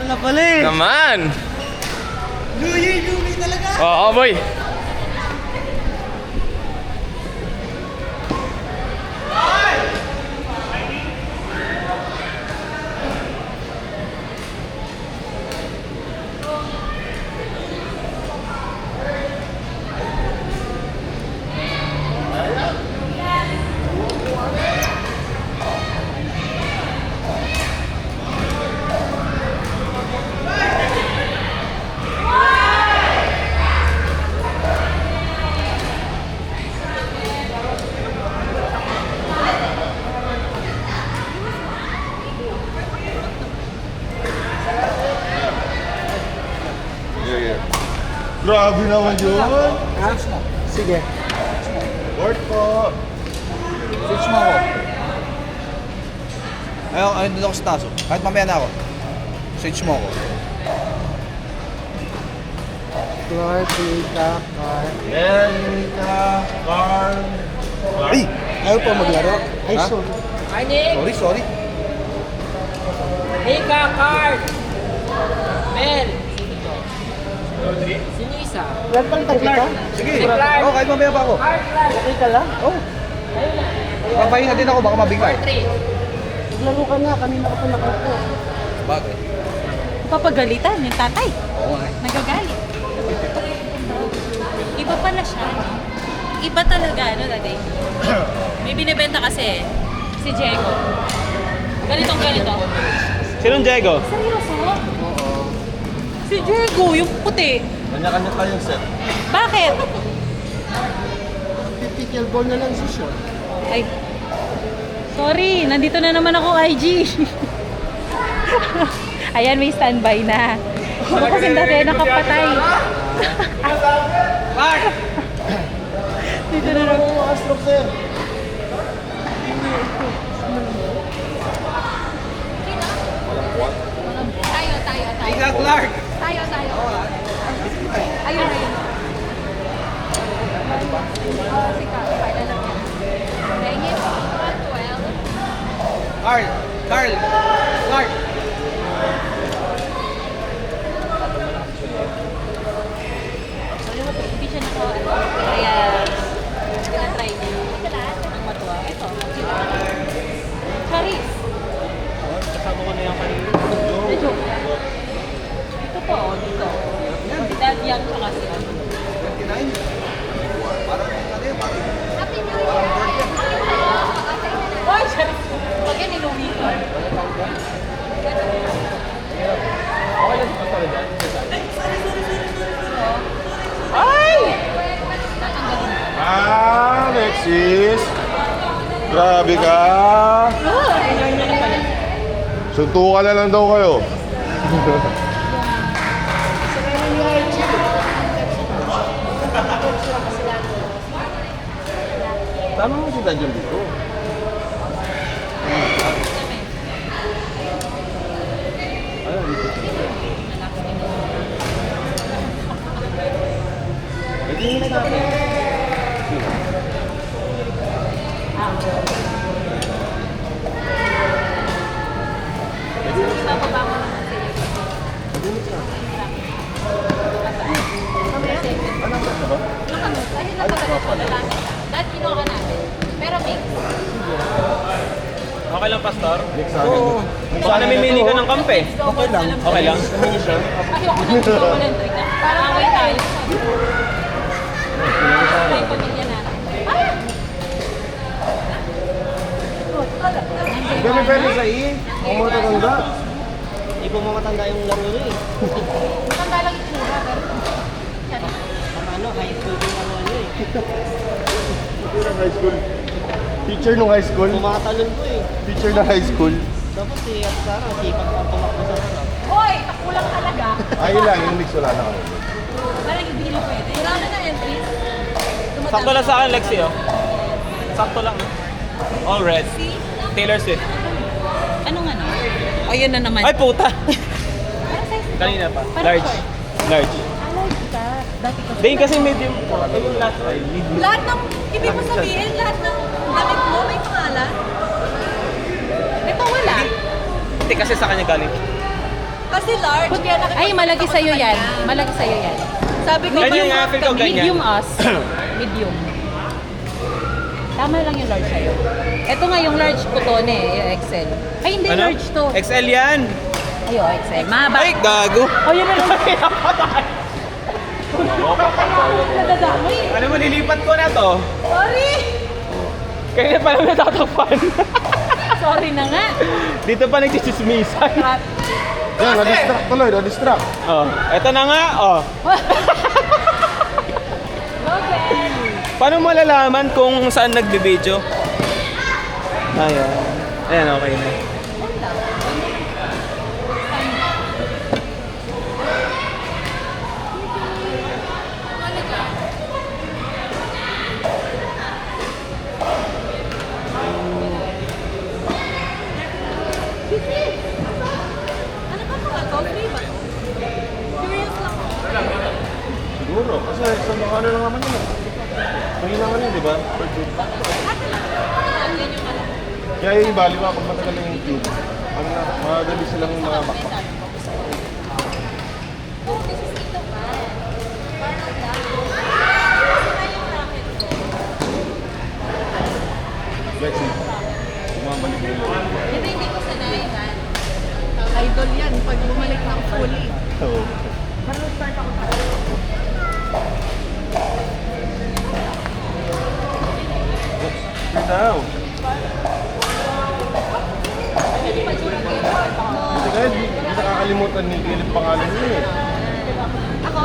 na pala eh. Naman! Lugi talaga. Oo, boy. Grabe naman yun. Ha? Sige. Work po. Switch mo ako. Ayun, doon ako sa taso. Kahit mamaya na ako. Switch mo ako. Erika, Carl. Ay! Ayaw pa maglaro. Ay, Ha? sorry. Hi, Nick! Sorry. Nika, Card! Mel! Sino isa? Palitan kita? Sige. Si Clark. Oh, kahit mamaya pa ako. Card, Clark! Okay ka lang? Oh. Papahinga din ako, baka mabigay. 4-3. Laro ka nga, kanina ka pa nakaupo. Bagay. Papagalitan yung tatay. Oo nga. Nagagalit. Iba pala siya, no? Iba talaga, ano, tatay? May binibenta kasi, si Diego. Ganitong ganito. Sinong Diego? Seryoso? Si Diego, yung puti. Kanya-kanya tayong set. Bakit? Pickleball na lang siya. Ay, sorry, nandito na naman ako, IG. Ayan, may standby na. Ako kasi dati nakapatay. Mark! Dito na naman. Astro, sir. Tayo. Ika Clark! Tayo. Ayun. Si Carl, kaya lang yan. Dahil 12. Carl! Clark! Hindi siya kaya tinatry niya. Ang matuwa. Ito. Charis. Kasama ko na yung kanina. Medyo. Ito po, dito. Si Dad Yang tsaka si ano. 29? Parang ano yun, parang Happy New Year! Ay, Charis! Pag yan inuwi ko. Alexis. Grabe ka. Suntukan na lang daw kayo. Tama mo si Dad yung dito. Dahil kinuha ka namin. Pero mix. Okay lang, Pastor? Oo. Baka namimili ka ng kampe. okay lang. Okay lang? Ayoko na gusto ko ng trick. Parang away tayo. Ay, pamilya natin. Gami pwede sa Kung mga tatanda. Hindi po mamatanda yung laro nyo eh. Matanda lang itsura, pero Ano, high school yung laro nyo eh. High school. Teacher nung high school. Tumatalon po eh. Teacher na high school. Dapat si At Sarah, sipag ang tumakbo sa harap. Hoy, nakulang talaga. Ay lang, yung mix wala na kami. Parang hindi na pwede. Wala na entries. Sakto lang sa akin, Lexi, oh. Sakto lang. All red. Taylor Swift. Anong ano? Ayun na naman. Ay, puta! Parang size nito. Kanina pa. Parang Large. short. Large. Alay kita. Dati ko. Dahil kasi medium po. Ito yung last ay medium. Lahat ng, ibig mo sabihin, lahat ng damit mo may pangalan? Ito wala. Hindi kasi sa kanya galing. Kasi large, kaya nakikita Ay, malaki ko sa'yo sa yan. kanya. Malaki sa'yo yan. Sabi ko, Ganyan nga, feel ko ganyan. Medium us. Medium. Tama lang yung large sa'yo. Ito nga yung large ko to, yung XL. Ay, hindi, Ano? large to. XL yan. Ay, oh, XL. Mahaba. Ay, gago. Oh, yun na lang. Nadadamay. Ano mo, nilipat ko na to. Sorry! Kaya pa lang natatakpan. Sorry na nga. Dito pa nagchichismisan. Yan, na-distract tuloy, na-distract. Oh, eto na nga, oh. Logan! Paano mo malalaman kung saan nagbe-video? Ayan. Ayan, okay na. ano ka mga coffee ba? Curious lang. Siguro, kasi sa mga ano lang naman yun. Mahina nga yun, di ba? Per tube. Kaya yung iba, lima, kung matagal lang yung tube, ano na, madali silang mga bakbak. Let's see. Bumabalik nila. Ito hindi ko sanay, man. Idol yan, pag bumalik ng fully. Oo. Sit down. Kasi kahit di nakakalimutan ni Philip pangalan niya eh. Ako?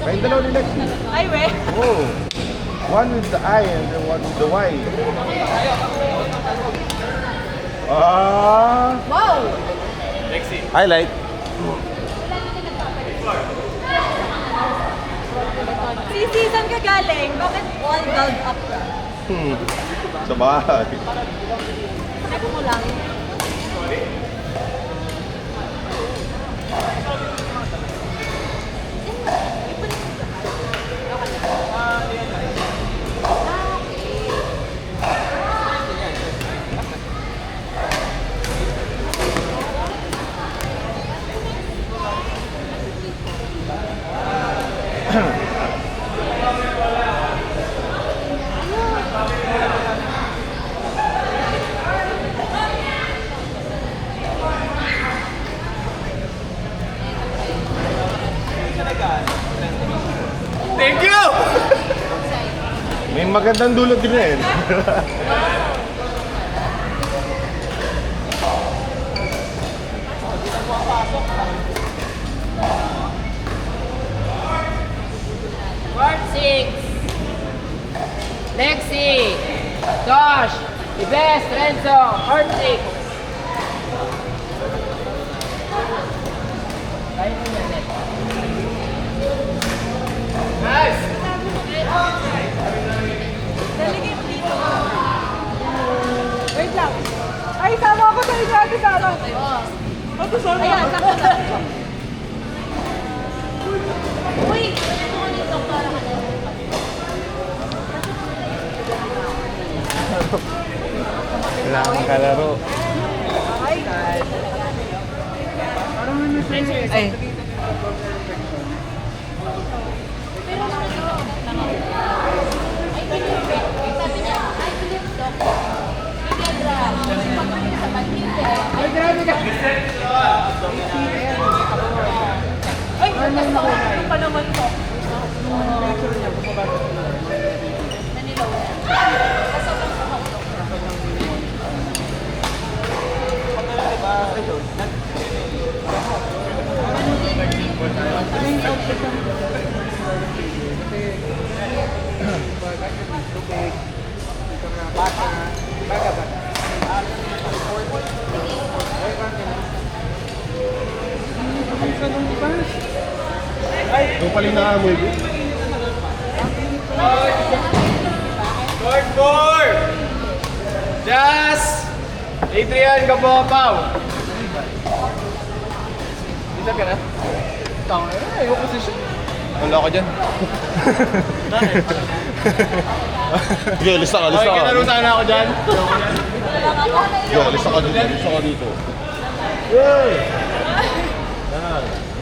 Kayong dalawa ni Lexi. Ay, we. Oh. One with the I and then one with the Y. Ah. Wow! Highlight. Sisi, saan ka galing? Bakit all dolled up ka? Sa bahay. Check mo lang. Thank you! May magandang dulot din rin. Part 6. Lexi. Josh. Ives. Renzo. Part 6. Kayo mo yan, Lex. Guys! Daligin mo dito. Wait lang. Ay, sama ako sa inyo, Ate Sara. Ate Sara. Ayan, sakto lang. Uy! Ito ko nito para ka na. Wala kang kalaro. Ay. Ay, ano pa naman to? Ito pala yung naamoy ko. Court 4! Jazz! Adrian Gabopaw! Dito ka na? Tama na, ayoko kasi siya. Wala ka dyan. Sige, lista ka, lista Okay, ka. kinaro sana ako dyan. Sige, lista ka dito, lista ka dito. Yay! Yan.